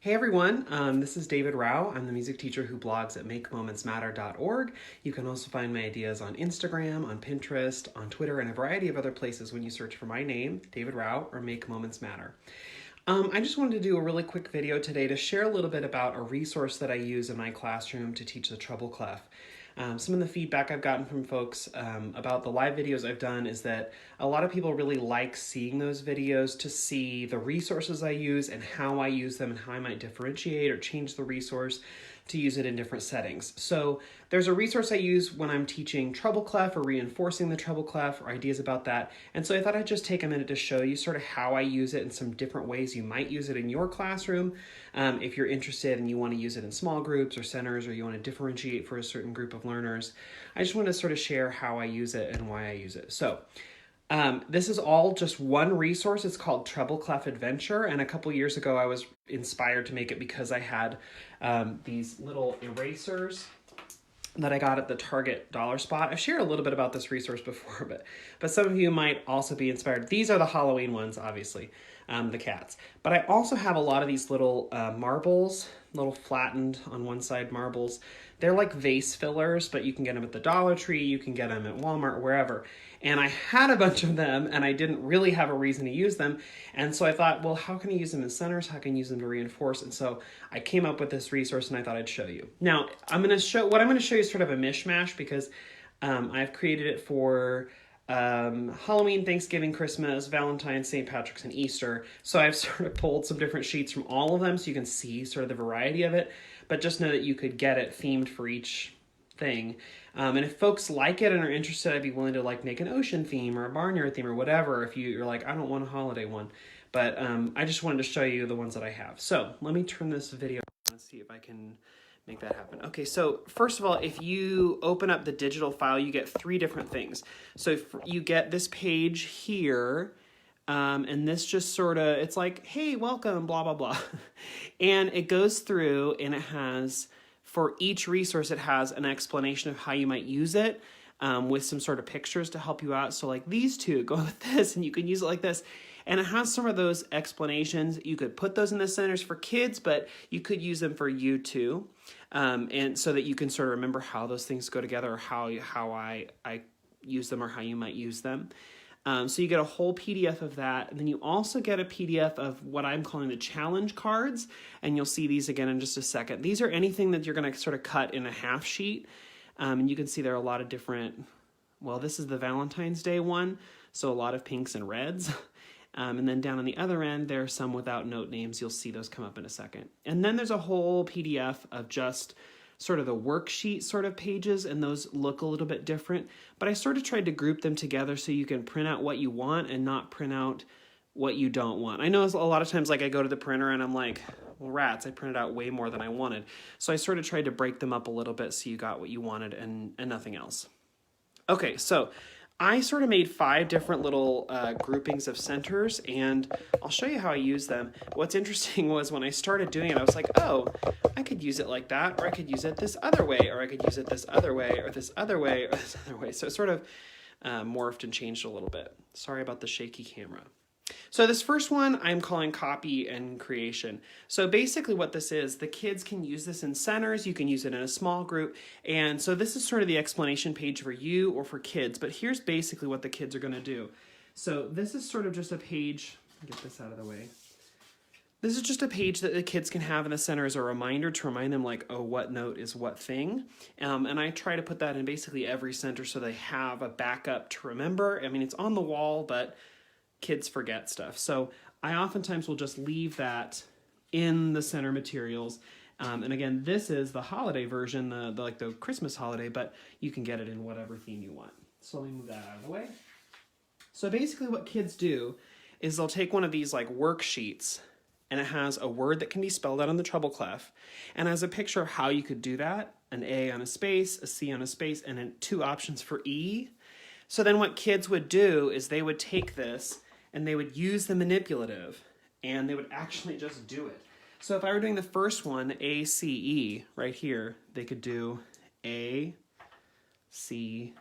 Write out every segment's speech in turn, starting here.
Hey everyone, this is David Rao. I'm the music teacher who blogs at makemomentsmatter.org. You can also find my ideas on Instagram, on Pinterest, on Twitter, and a variety of other places when you search for my name, David Rao, or Make Moments Matter. I just wanted to do a really quick video today to share a little bit about a resource that I use in my classroom to teach the treble clef. Some of the feedback I've gotten from folks about the live videos I've done is that a lot of people really like seeing those videos to see the resources I use and how I use them and how I might differentiate or change the resource to use it in different settings. So there's a resource I use when I'm teaching treble clef or reinforcing the treble clef or ideas about that. And so I thought I'd just take a minute to show you sort of how I use it and some different ways you might use it in your classroom. If you're interested and you want to use it in small groups or centers, or you want to differentiate for a certain group of learners, I just want to sort of share how I use it and why I use it. So this is all just one resource. It's called Treble Clef Adventure, and a couple years ago I was inspired to make it because I had these little erasers that I got at the Target dollar spot. I've shared a little bit about this resource before, but some of you might also be inspired. These are the Halloween ones, obviously, the cats. But I also have a lot of these little marbles, little flattened on one side marbles. They're like vase fillers, but you can get them at the Dollar Tree, you can get them at Walmart, wherever. And I had a bunch of them, and I didn't really have a reason to use them. And so I thought, well, how can I use them in centers? How can I use them to reinforce? And so I came up with this resource, and I thought I'd show you. Now, what I'm going to show you is sort of a mishmash, because I've created it for Halloween, Thanksgiving, Christmas, Valentine's, St. Patrick's, and Easter. So I've sort of pulled some different sheets from all of them so you can see sort of the variety of it. But just know that you could get it themed for each thing. And if folks like it and are interested, I'd be willing to like make an ocean theme or a barnyard theme or whatever if you're like, I don't want a holiday one. But I just wanted to show you the ones that I have. So let me turn this video on and see if I can make that happen. Okay, so first of all, if you open up the digital file, you get three different things. So if you get this page here, and this just sort of, it's like, hey, welcome, blah, blah, blah. And it goes through and it has, for each resource, it has an explanation of how you might use it with some sort of pictures to help you out. So like these two go with this and you can use it like this. And it has some of those explanations. You could put those in the centers for kids, but you could use them for you too. And so that you can sort of remember how those things go together, or how I use them, or how you might use them. So you get a whole PDF of that, and then you also get a PDF of what I'm calling the challenge cards, and you'll see these again in just a second. These are anything that you're going to sort of cut in a half sheet, and you can see there are a lot of different, well, this is the Valentine's Day one, so a lot of pinks and reds. And then down on the other end, there are some without note names. You'll see those come up in a second. And then there's a whole PDF of just sort of the worksheet sort of pages, and those look a little bit different. But I sort of tried to group them together so you can print out what you want and not print out what you don't want. I know a lot of times, like, I go to the printer and I'm like, well, rats, I printed out way more than I wanted. So I sort of tried to break them up a little bit so you got what you wanted and nothing else. Okay, so I sort of made 5 different little groupings of centers, and I'll show you how I use them. What's interesting was when I started doing it, I was like, oh, I could use it like that, or I could use it this other way, or I could use it this other way, or this other way, or this other way. So it sort of morphed and changed a little bit. Sorry about the shaky camera. So this first one I'm calling copy and creation. So basically what this is, the kids can use this in centers, you can use it in a small group, and so this is sort of the explanation page for you or for kids, but here's basically what the kids are going to do. So this is sort of just a page, get this out of the way. This is just a page that the kids can have in the center as a reminder to remind them, like, oh, what note is what thing. And I try to put that in basically every center so they have a backup to remember. I mean, it's on the wall, but kids forget stuff. So I oftentimes will just leave that in the center materials. And again, this is the holiday version, the Christmas holiday, but you can get it in whatever theme you want. So let me move that out of the way. So basically what kids do is they'll take one of these like worksheets, and it has a word that can be spelled out on the treble clef, and has a picture of how you could do that, an A on a space, a C on a space, and then 2 options for E. So then what kids would do is they would take this and they would use the manipulative, and they would actually just do it. So if I were doing the first one, A, C, E, right here, they could do A, C,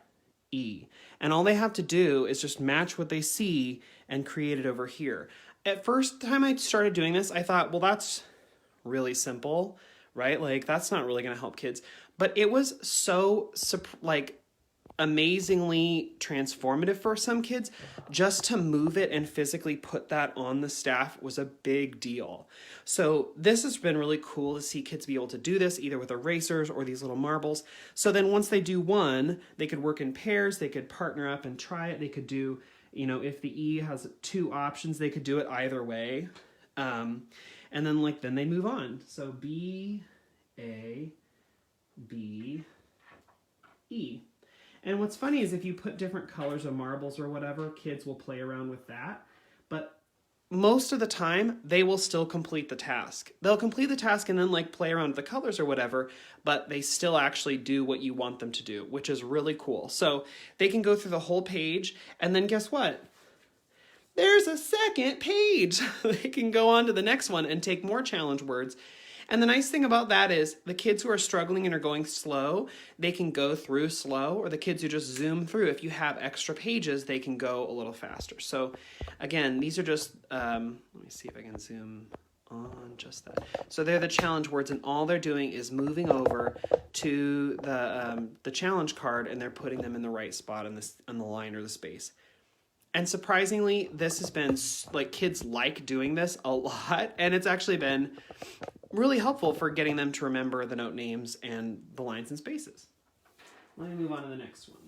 E. And all they have to do is just match what they see and create it over here. At first time I started doing this, I thought, well, that's really simple, right? Like that's not really going to help kids. But it was so like amazingly transformative for some kids. Just to move it and physically put that on the staff was a big deal. So this has been really cool to see kids be able to do this either with erasers or these little marbles. So then once they do one, they could work in pairs, they could partner up and try it. They could do, you know, if the E has 2 options, they could do it either way. And then like, then they move on. So B, A, B, E. And what's funny is if you put different colors of marbles or whatever, kids will play around with that. But most of the time, they will still complete the task. They'll complete the task and then like play around with the colors or whatever, but they still actually do what you want them to do, which is really cool. So they can go through the whole page, and then guess what? There's a second page. They can go on to the next one and take more challenge words. And the nice thing about that is the kids who are struggling and are going slow, they can go through slow, or the kids who just zoom through, if you have extra pages, they can go a little faster. So again, these are just, let me see if I can zoom on just that. So they're the challenge words, and all they're doing is moving over to the challenge card, and they're putting them in the right spot on the line or the space. And surprisingly, this has been, like, kids like doing this a lot, and it's actually been really helpful for getting them to remember the note names and the lines and spaces. Let me move on to the next one.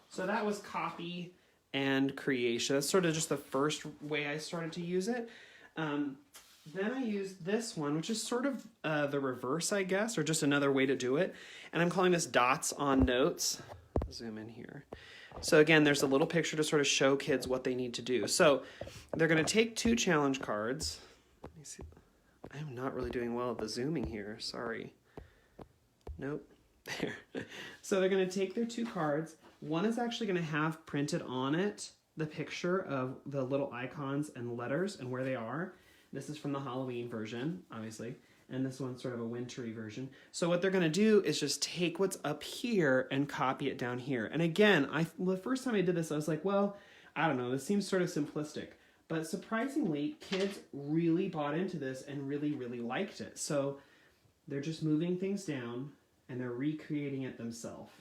So that was copy and creation. That's sort of just the first way I started to use it. Then I used this one, which is sort of the reverse, I guess, or just another way to do it. And I'm calling this dots on notes. I'll zoom in here. So again, there's a little picture to sort of show kids what they need to do. So they're going to take 2 challenge cards. Let me see. I'm not really doing well at the zooming here. Sorry. Nope. There. So they're going to take their 2 cards. One is actually going to have printed on it the picture of the little icons and letters and where they are. This is from the Halloween version, obviously. And this one's sort of a wintry version. So what they're going to do is just take what's up here and copy it down here. And again, the first time I did this, I was like, well, I don't know, this seems sort of simplistic. But surprisingly, kids really bought into this and really, really liked it. So they're just moving things down and they're recreating it themselves.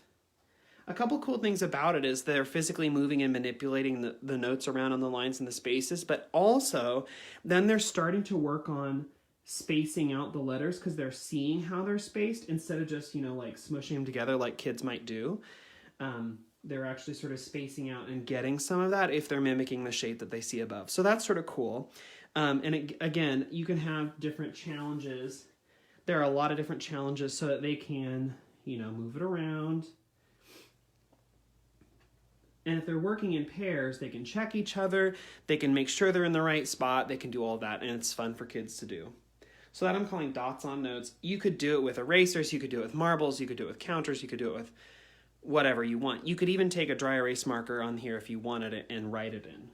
A couple cool things about it is they're physically moving and manipulating the notes around on the lines and the spaces, but also then they're starting to work on spacing out the letters because they're seeing how they're spaced instead of just, you know, like smushing them together like kids might do. They're actually sort of spacing out and getting some of that if they're mimicking the shape that they see above. So that's sort of cool. Again, you can have different challenges. There are a lot of different challenges so that they can, you know, move it around. And if they're working in pairs, they can check each other. They can make sure they're in the right spot. They can do all that, and it's fun for kids to do. So that I'm calling dots on notes. You could do it with erasers. You could do it with marbles. You could do it with counters. You could do it with whatever you want. You could even take a dry erase marker on here if you wanted it and write it in.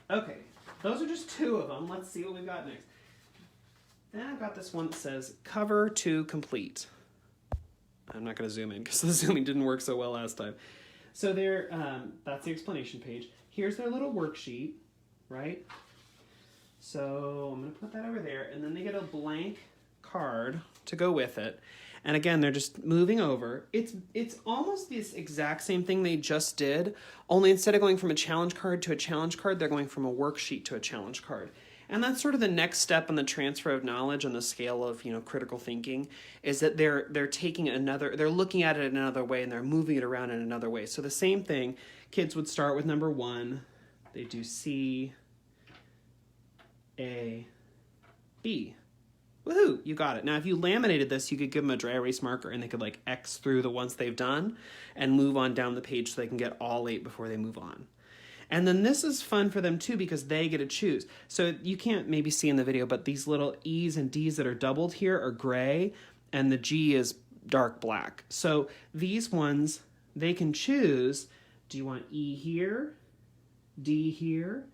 Okay, those are just 2 of them. Let's see what we've got next. Then I've got this one that says cover to complete. I'm not going to zoom in because the zooming didn't work so well last time. So that's the explanation page. Here's their little worksheet, right? So I'm going to put that over there, and then they get a blank card to go with it. And again, they're just moving over. It's almost this exact same thing they just did, only instead of going from a challenge card to a challenge card, they're going from a worksheet to a challenge card. And that's sort of the next step in the transfer of knowledge on the scale of, you know, critical thinking, is that they're looking at it another way and they're moving it around in another way. So the same thing, kids would start with number 1, they do C, A, B. Woohoo, you got it. Now, if you laminated this, you could give them a dry erase marker and they could like X through the ones they've done and move on down the page so they can get all 8 before they move on. And then this is fun for them too because they get to choose. So you can't maybe see in the video, but these little E's and D's that are doubled here are gray and the G is dark black. So these ones, they can choose, do you want E here, D here,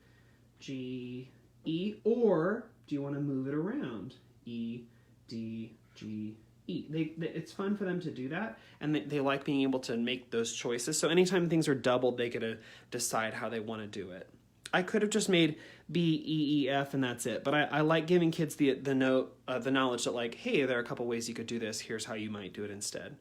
G, E, or do you want to move it around? E, D, G, E. It's fun for them to do that, and they like being able to make those choices. So anytime things are doubled, they get to decide how they want to do it. I could have just made B, E, E, F, and that's it. But I like giving kids the knowledge that, like, hey, there are a couple ways you could do this. Here's how you might do it instead.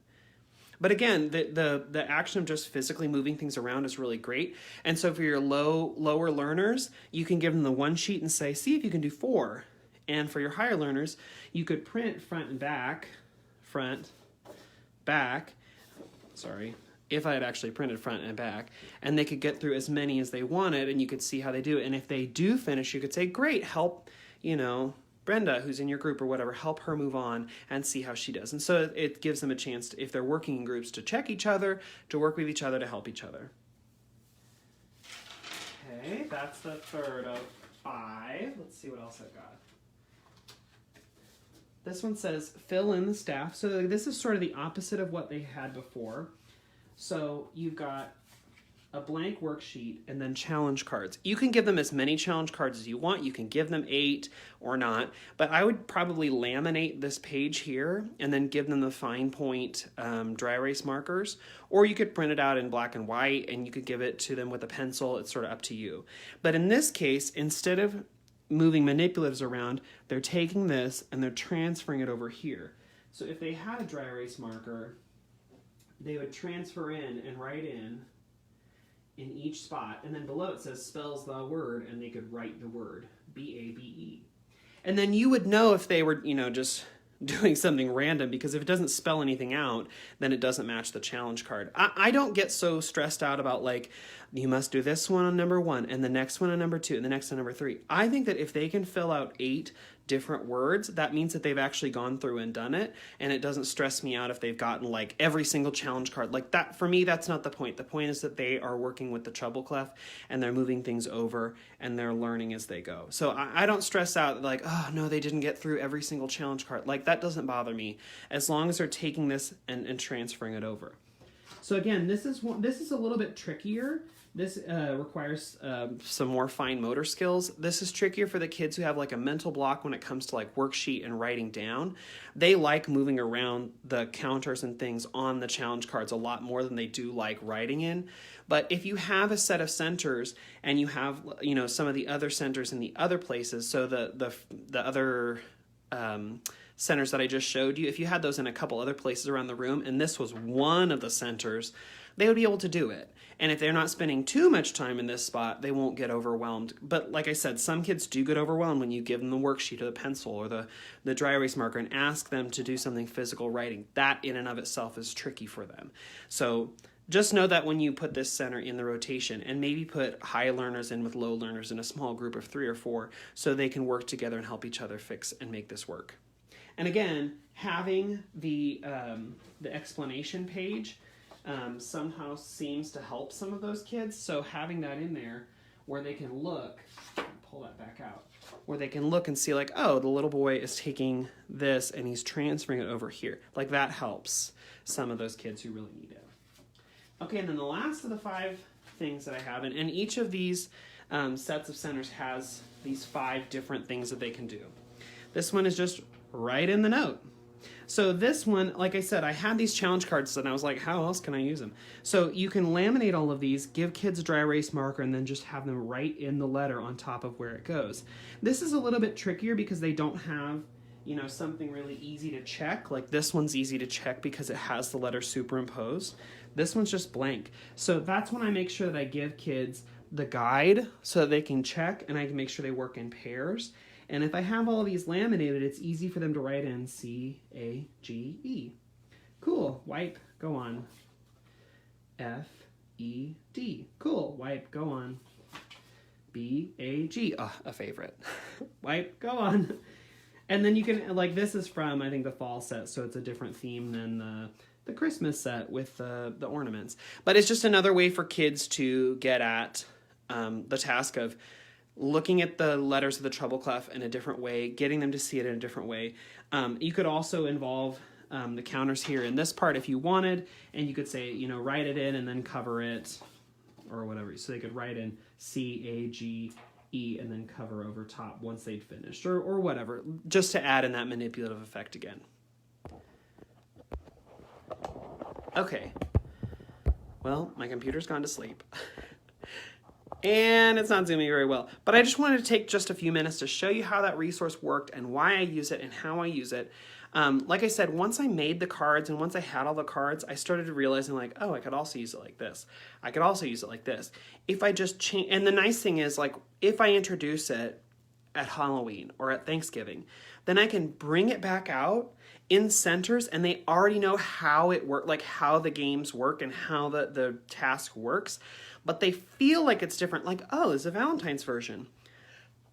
But again, the action of just physically moving things around is really great. And so for your lower learners, you can give them the one sheet and say, see if you can do 4. And for your higher learners, you could print front, back, sorry, if I had actually printed front and back, and they could get through as many as they wanted, and you could see how they do it. And if they do finish, you could say, great, help, Brenda, who's in your group or whatever, help her move on and see how she does. And so it gives them a chance, if they're working in groups, to check each other, to work with each other, to help each other. Okay, that's the third of 5. Let's see what else I've got. This one says, fill in the staff. So this is sort of the opposite of what they had before. So you've got a blank worksheet and then challenge cards. You can give them as many challenge cards as you want. You can give them 8 or not, but I would probably laminate this page here and then give them the fine point dry erase markers, or you could print it out in black and white and you could give it to them with a pencil. It's sort of up to you. But in this case, instead of moving manipulatives around, they're taking this and they're transferring it over here. So if they had a dry erase marker, they would transfer in and write in each spot, and then below it says spells the word, and they could write the word, B-A-B-E. And then you would know if they were, just doing something random, because if it doesn't spell anything out, then it doesn't match the challenge card. I don't get so stressed out about, like, you must do this one on number 1, and the next one on number 2, and the next on number 3. I think that if they can fill out 8 different words, that means that they've actually gone through and done it, and it doesn't stress me out if they've gotten, like, every single challenge card. Like, that, for me, that's not the point. The point is that they are working with the treble clef, and they're moving things over, and they're learning as they go. So I don't stress out, like, oh, no, they didn't get through every single challenge card. Like, that doesn't bother me, as long as they're taking this and transferring it over. So again, this is a little bit trickier. This requires some more fine motor skills. This is trickier for the kids who have, like, a mental block when it comes to, like, worksheet and writing down. They like moving around the counters and things on the challenge cards a lot more than they do like writing in. But if you have a set of centers and you have, some of the other centers in the other places, so the other centers that I just showed you, if you had those in a couple other places around the room and this was one of the centers, they would be able to do it. And if they're not spending too much time in this spot, they won't get overwhelmed. But like I said, some kids do get overwhelmed when you give them the worksheet or the pencil or the dry erase marker and ask them to do something physical writing. That in and of itself is tricky for them. So just know that when you put this center in the rotation, and maybe put high learners in with low learners in a small group of 3 or 4, so they can work together and help each other fix and make this work. And again, having the explanation page somehow seems to help some of those kids. So having that in there where they can look, pull that back out, where they can look and see, like, oh, the little boy is taking this and he's transferring it over here. Like, that helps some of those kids who really need it. Okay, and then the last of the 5 things that I have, and each of these sets of centers has these 5 different things that they can do. This one is just write in the note. So this one, like I said, I had these challenge cards and I was like, how else can I use them? So you can laminate all of these, give kids a dry erase marker, and then just have them write in the letter on top of where it goes. This is a little bit trickier because they don't have, something really easy to check. Like, this one's easy to check because it has the letter superimposed. This one's just blank. So that's when I make sure that I give kids the guide so that they can check, and I can make sure they work in pairs. And if I have all of these laminated, it's easy for them to write in C-A-G-E. Cool, wipe, go on. F-E-D. Cool, wipe, go on. B-A-G. Oh, a favorite. Wipe, go on. And then you can, like, this is from, I think, the fall set, so it's a different theme than the Christmas set with the ornaments. But it's just another way for kids to get at the task of looking at the letters of the treble clef in a different way, getting them to see it in a different way. You could also involve the counters here in this part if you wanted, and you could say, write it in and then cover it, or whatever. So they could write in C-A-G-E and then cover over top once they'd finished, or whatever, just to add in that manipulative effect again. Okay. Well, my computer's gone to sleep. and it's not zooming very well. But I just wanted to take just a few minutes to show you how that resource worked and why I use it and how I use it. Like I said, once I made the cards and once I had all the cards, I started realizing like, oh, I could also use it like this. I could also use it like this. If I just change, and the nice thing is like, if I introduce it at Halloween or at Thanksgiving, then I can bring it back out in centers and they already know how it works, like how the games work and how the task works, but they feel like it's different. Like, oh, it's a Valentine's version.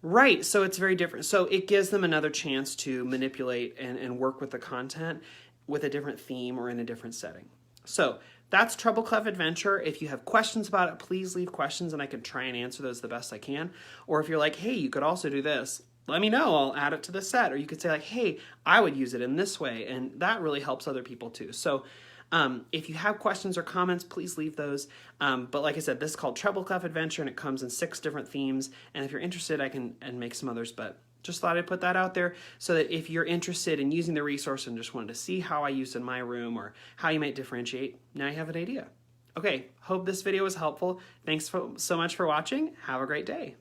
Right, so it's very different. So it gives them another chance to manipulate and work with the content with a different theme or in a different setting. So that's Treble Clef Adventure. If you have questions about it, please leave questions and I can try and answer those the best I can. Or if you're like, hey, you could also do this, let me know, I'll add it to the set. Or you could say like, hey, I would use it in this way. And that really helps other people too. So if you have questions or comments, please leave those. But like I said, this is called Treble Clef Adventure and it comes in 6 different themes. And if you're interested, I can make some others, but just thought I'd put that out there so that if you're interested in using the resource and just wanted to see how I use it in my room or how you might differentiate, now you have an idea. Okay, hope this video was helpful. Thanks so much for watching. Have a great day.